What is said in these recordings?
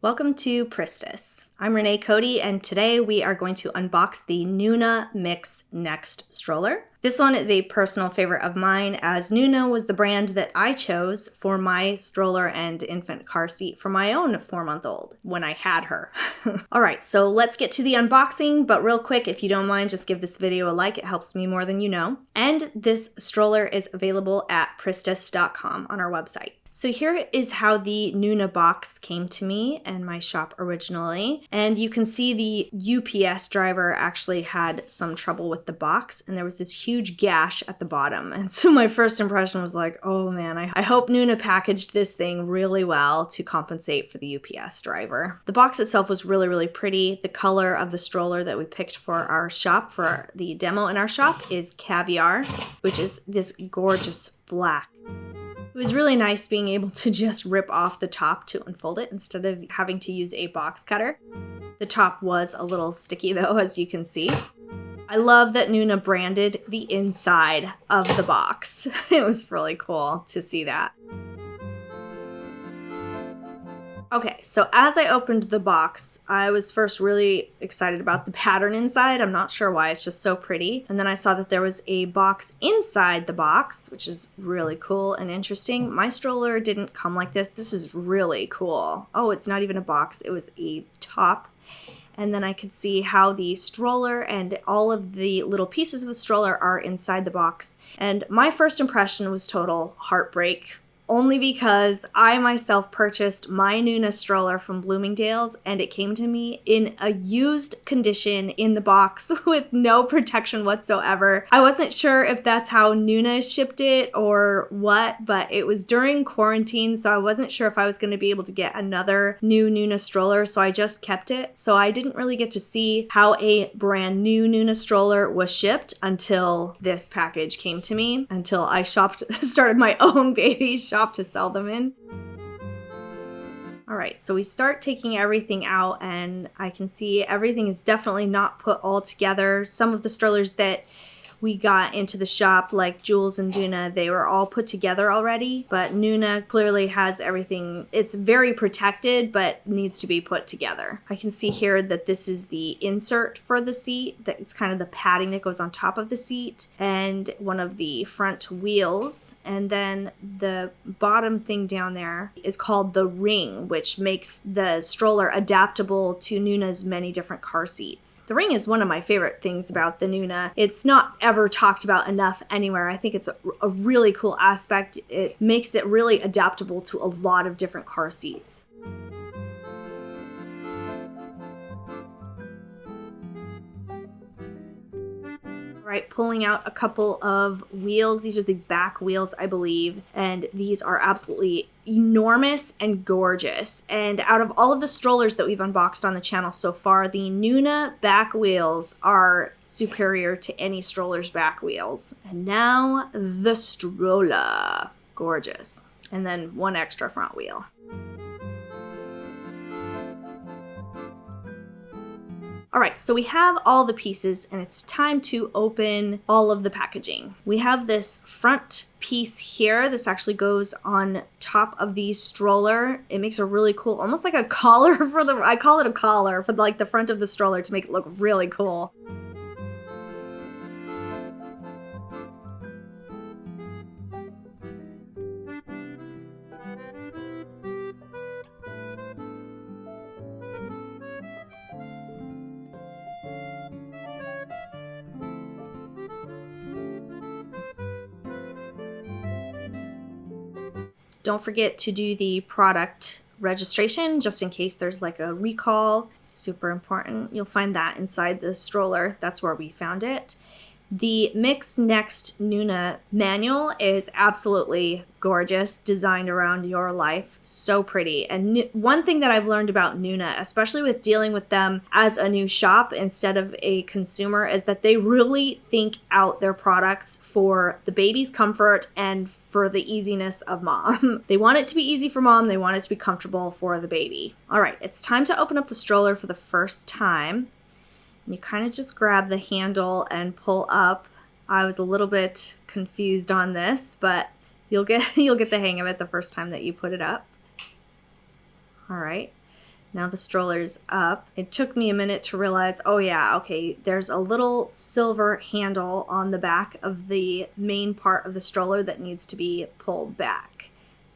Welcome to Pristis. I'm Renae Cody, and today we are going to unbox the Nuna Mixx Next stroller. This one is a personal favorite of mine, as Nuna was the brand that I chose for my stroller and infant car seat for my own 4-month-old when I had her. All right, so let's get to the unboxing, but real quick, if you don't mind, just give this video a like. It helps me more than you know. And this stroller is available at pristis.com on our website. So here is how the Nuna box came to me and my shop originally. And you can see the UPS driver actually had some trouble with the box, and there was this huge gash at the bottom. And so my first impression was like, oh man, I hope Nuna packaged this thing really well to compensate for the UPS driver. The box itself was really, really pretty. The color of the stroller that we picked for our shop, for the demo in our shop, is Caviar, which is this gorgeous black. It was really nice being able to just rip off the top to unfold it instead of having to use a box cutter. The top was a little sticky though, as you can see. I love that Nuna branded the inside of the box. It was really cool to see that. Okay, so as I opened the box, I was first really excited about the pattern inside. I'm not sure why, it's just so pretty. And then I saw that there was a box inside the box, which is really cool and interesting. My stroller didn't come like this. This is really cool. Oh, it's not even a box, it was a top. And then I could see how the stroller and all of the little pieces of the stroller are inside the box. And my first impression was total heartbreak. Only because I myself purchased my Nuna stroller from Bloomingdale's and it came to me in a used condition in the box with no protection whatsoever. I wasn't sure if that's how Nuna shipped it or what, but it was during quarantine, so I wasn't sure if I was going to be able to get another new Nuna stroller, so I just kept it. So I didn't really get to see how a brand new Nuna stroller was shipped until this package came to me, until I started my own baby shop to sell them in. All right, so we start taking everything out and I can see everything is definitely not put all together. Some of the strollers that we got into the shop, like Jules and Duna, they were all put together already, but Nuna clearly has everything. It's very protected, but needs to be put together. I can see here that this is the insert for the seat, that it's kind of the padding that goes on top of the seat, and one of the front wheels, and then the bottom thing down there is called the ring, which makes the stroller adaptable to Nuna's many different car seats. The ring is one of my favorite things about the Nuna. It's not ever talked about enough anywhere. I think it's a really cool aspect. It makes it really adaptable to a lot of different car seats. Right, pulling out a couple of wheels. These are the back wheels, I believe, and these are absolutely enormous and gorgeous. And out of all of the strollers that we've unboxed on the channel so far, the Nuna back wheels are superior to any stroller's back wheels. And now the stroller, gorgeous. And then one extra front wheel. All right, so we have all the pieces and it's time to open all of the packaging. We have this front piece here. This actually goes on top of the stroller. It makes a really cool, almost like a collar for I call it a collar for like the front of the stroller to make it look really cool. Don't forget to do the product registration just in case there's like a recall. Super important. You'll find that inside the stroller. That's where we found it. The Mixx Next Nuna manual is absolutely gorgeous, designed around your life. So pretty. And one thing that I've learned about Nuna, especially with dealing with them as a new shop instead of a consumer, is that they really think out their products for the baby's comfort and for the easiness of mom. They want it to be easy for mom. They want it to be comfortable for the baby. All right, it's time to open up the stroller for the first time. You kind of just grab the handle and pull up. I was a little bit confused on this, but you'll get the hang of it the first time that you put it up. All right. Now the stroller's up. It took me a minute to realize, oh yeah, okay, there's a little silver handle on the back of the main part of the stroller that needs to be pulled back.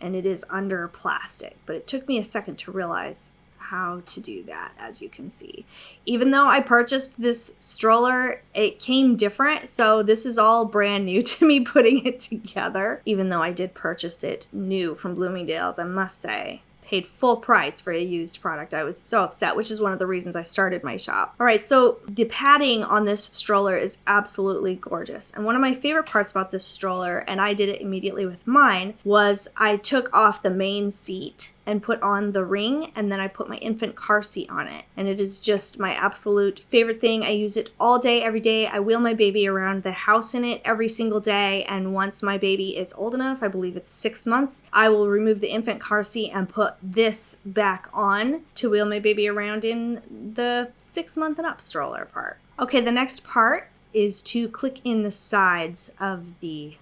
And it is under plastic, but it took me a second to realize how to do that, as you can see. Even though I purchased this stroller, it came different, so this is all brand new to me putting it together. Even though I did purchase it new from Bloomingdale's, I must say. Paid full price for a used product. I was so upset, which is one of the reasons I started my shop. All right, so the padding on this stroller is absolutely gorgeous. And one of my favorite parts about this stroller, and I did it immediately with mine, was I took off the main seat and put on the ring, and then I put my infant car seat on it. And it is just my absolute favorite thing. I use it all day, every day. I wheel my baby around the house in it every single day. And once my baby is old enough, I believe it's 6 months, I will remove the infant car seat and put this back on to wheel my baby around in the 6-month and up stroller part. Okay, the next part is to click in the sides of the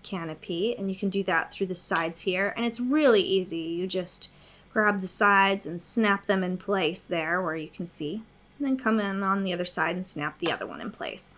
canopy, and you can do that through the sides here, and it's really easy. You just grab the sides and snap them in place there where you can see, and then come in on the other side and snap the other one in place.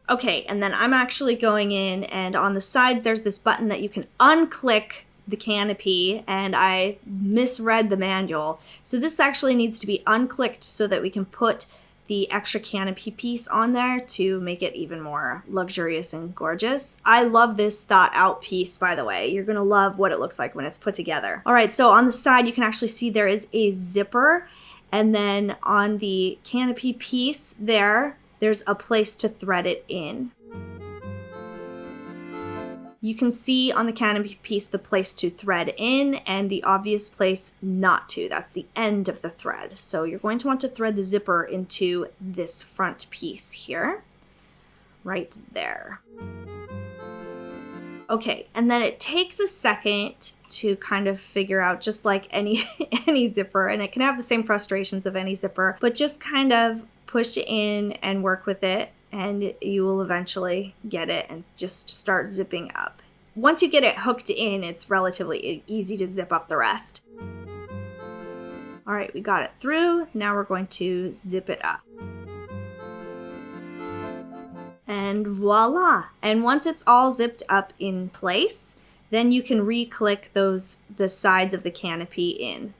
Okay, and then I'm actually going in, and on the sides there's this button that you can unclick the canopy, and I misread the manual. So this actually needs to be unclicked so that we can put the extra canopy piece on there to make it even more luxurious and gorgeous. I love this thought out piece, by the way. You're gonna love what it looks like when it's put together. All right, so on the side you can actually see there is a zipper, and then on the canopy piece there's a place to thread it in. You can see on the canopy piece the place to thread in and the obvious place not to. That's the end of the thread. So you're going to want to thread the zipper into this front piece here, right there. Okay, and then it takes a second to kind of figure out, just like any zipper, and it can have the same frustrations of any zipper, but just kind of push it in and work with it, and you will eventually get it and just start zipping up. Once you get it hooked in, it's relatively easy to zip up the rest. All right, we got it through. Now we're going to zip it up. And voila. And once it's all zipped up in place, then you can re-click the sides of the canopy in.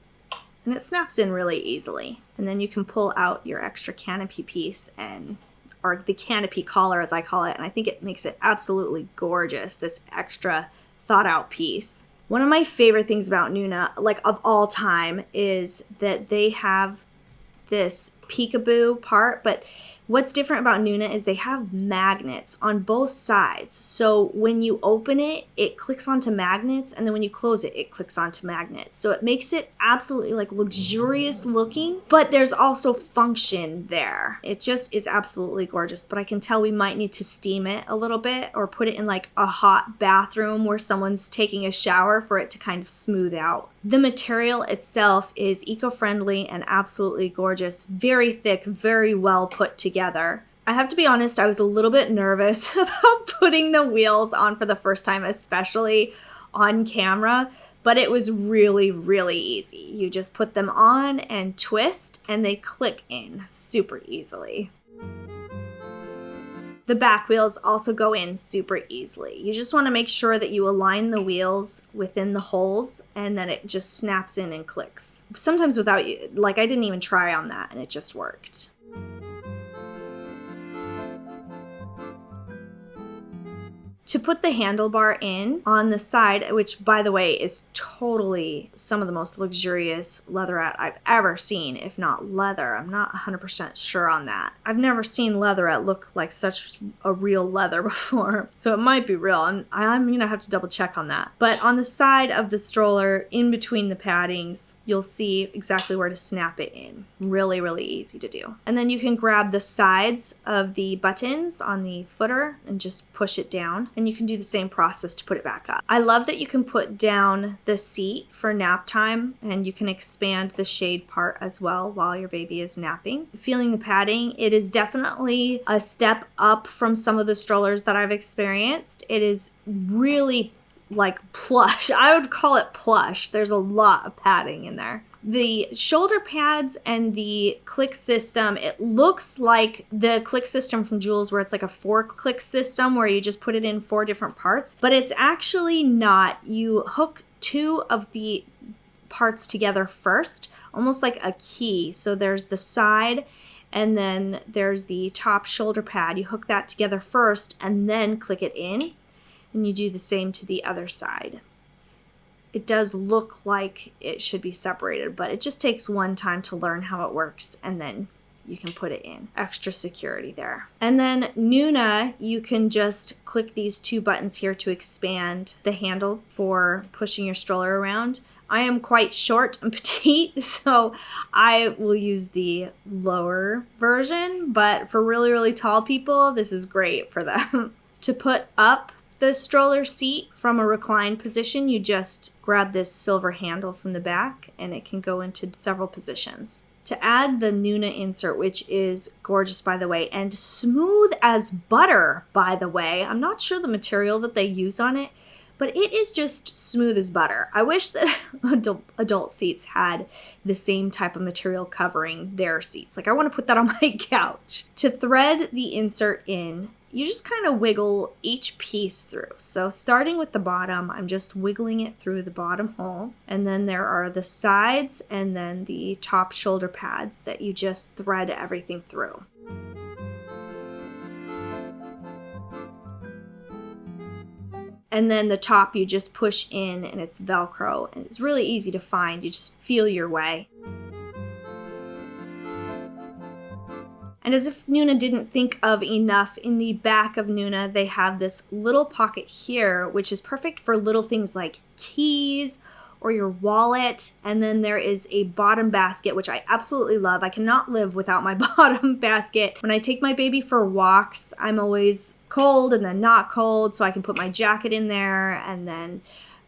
And it snaps in really easily. And then you can pull out your extra canopy piece, or the canopy collar as I call it, and I think it makes it absolutely gorgeous, this extra thought out piece. One of my favorite things about Nuna, like of all time, is that they have this peekaboo part, but what's different about Nuna is they have magnets on both sides. So when you open it, it clicks onto magnets, and then when you close it, it clicks onto magnets. So it makes it absolutely like luxurious looking, but there's also function there. It just is absolutely gorgeous, but I can tell we might need to steam it a little bit or put it in like a hot bathroom where someone's taking a shower for it to kind of smooth out. The material itself is eco-friendly and absolutely gorgeous, very thick, very well put together. I have to be honest, I was a little bit nervous about putting the wheels on for the first time, especially on camera, but it was really, really easy. You just put them on and twist, and they click in super easily. The back wheels also go in super easily. You just want to make sure that you align the wheels within the holes, and then it just snaps in and clicks. Sometimes without, like I didn't even try on that, and it just worked. To put the handlebar in on the side, which by the way is totally some of the most luxurious leatherette I've ever seen, if not leather. I'm not 100% sure on that. I've never seen leatherette look like such a real leather before, so it might be real. I'm gonna have to double check on that. But on the side of the stroller, in between the paddings, you'll see exactly where to snap it in. Really, really easy to do. And then you can grab the sides of the buttons on the footer and just push it down. and you can do the same process to put it back up. I love that you can put down the seat for nap time, and you can expand the shade part as well while your baby is napping. Feeling the padding, it is definitely a step up from some of the strollers that I've experienced. It is really like plush. I would call it plush. There's a lot of padding in there. The shoulder pads and the click system, it looks like the click system from Jules, where it's like a 4-click system where you just put it in 4 different parts, but it's actually not. You hook 2 of the parts together first, almost like a key. So there's the side and then there's the top shoulder pad. You hook that together first and then click it in, and you do the same to the other side. It does look like it should be separated, but it just takes one time to learn how it works, and then you can put it in. Extra security there. And then Nuna, you can just click these 2 buttons here to expand the handle for pushing your stroller around. I am quite short and petite, so I will use the lower version, but for really, really tall people, this is great for them. To put up the stroller seat from a recline position, you just grab this silver handle from the back, and it can go into several positions. To add the Nuna insert, which is gorgeous, by the way, and smooth as butter, by the way. I'm not sure the material that they use on it, but it is just smooth as butter. I wish that adult seats had the same type of material covering their seats. Like, I want to put that on my couch. To thread the insert in, you just kind of wiggle each piece through. So starting with the bottom, I'm just wiggling it through the bottom hole. And then there are the sides and then the top shoulder pads that you just thread everything through. And then the top you just push in, and it's Velcro, and it's really easy to find. You just feel your way. And as if Nuna didn't think of enough, in the back of Nuna, they have this little pocket here, which is perfect for little things like keys or your wallet. And then there is a bottom basket, which I absolutely love. I cannot live without my bottom basket. When I take my baby for walks, I'm always cold and then not cold, so I can put my jacket in there, and then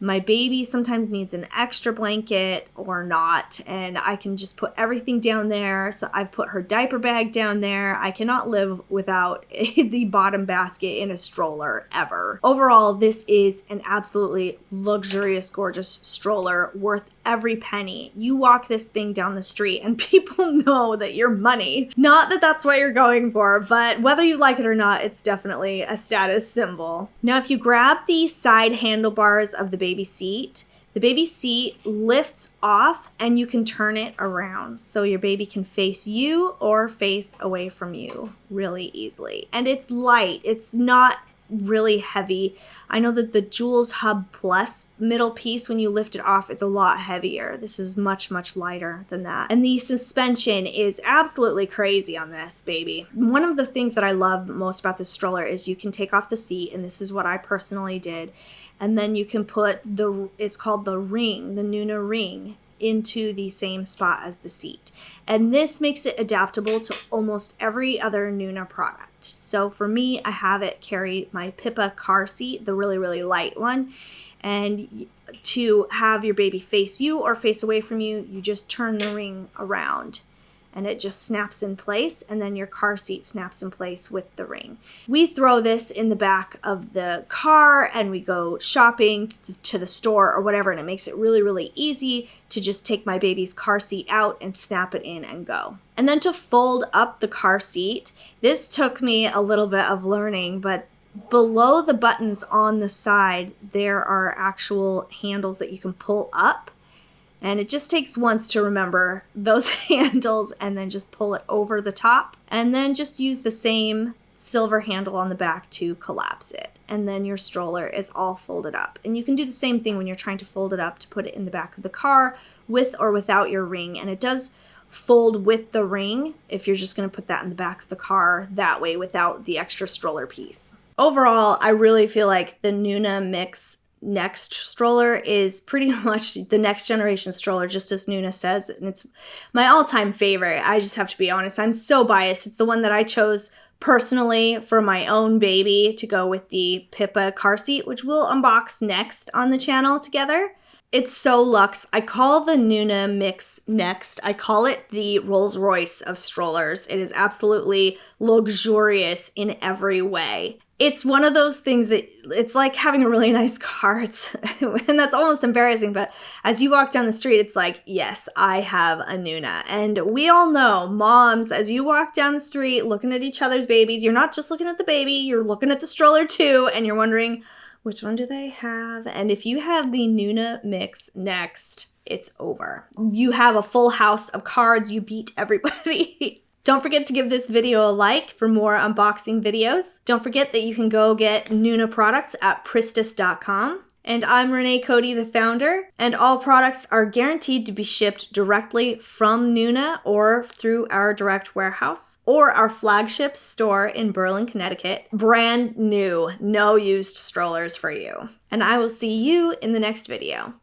my baby sometimes needs an extra blanket or not, and I can just put everything down there. So I've put her diaper bag down there. I cannot live without the bottom basket in a stroller ever. Overall, this is an absolutely luxurious, gorgeous stroller worth every penny. You walk this thing down the street and people know that you're money. Not that that's what you're going for, but whether you like it or not, it's definitely a status symbol. Now, if you grab the side handlebars of the baby seat lifts off and you can turn it around so your baby can face you or face away from you really easily. And it's light. It's not really heavy. I know that the Jules Hub Plus middle piece, when you lift it off, it's a lot heavier. This is much, much lighter than that. And the suspension is absolutely crazy on this baby. One of the things that I love most about this stroller is you can take off the seat, and this is what I personally did, and then you can put it's called the ring, the Nuna ring, into the same spot as the seat. And this makes it adaptable to almost every other Nuna product. So for me, I have it carry my Pippa car seat, the really, really light one. And to have your baby face you or face away from you, you just turn the ring around and it just snaps in place, and then your car seat snaps in place with the ring. We throw this in the back of the car and we go shopping to the store or whatever, and it makes it really, really easy to just take my baby's car seat out and snap it in and go. And then to fold up the car seat, this took me a little bit of learning, but below the buttons on the side, there are actual handles that you can pull up. And it just takes once to remember those handles, and then just pull it over the top, and then just use the same silver handle on the back to collapse it. And then your stroller is all folded up. And you can do the same thing when you're trying to fold it up to put it in the back of the car with or without your ring. And it does fold with the ring if you're just going to put that in the back of the car that way without the extra stroller piece. Overall, I really feel like the Nuna Mixx Next stroller is pretty much the next generation stroller, just as Nuna says, and it's my all-time favorite. I just have to be honest, I'm so biased. It's the one that I chose personally for my own baby to go with the Pippa car seat, which we'll unbox next on the channel together. It's so luxe. I call the Nuna Mixx Next, I call it the Rolls Royce of strollers. It is absolutely luxurious in every way. It's one of those things that it's like having a really nice car. And that's almost embarrassing, but as you walk down the street, it's like, yes, I have a Nuna. And we all know, moms, as you walk down the street looking at each other's babies, you're not just looking at the baby, you're looking at the stroller too, and you're wondering, which one do they have? And if you have the Nuna Mixx Next, it's over. You have a full house of cards. You beat everybody. Don't forget to give this video a like for more unboxing videos. Don't forget that you can go get Nuna products at pristis.com. And I'm Renae Cody, the founder, and all products are guaranteed to be shipped directly from Nuna or through our direct warehouse or our flagship store in Berlin, Connecticut. Brand new, no used strollers for you. And I will see you in the next video.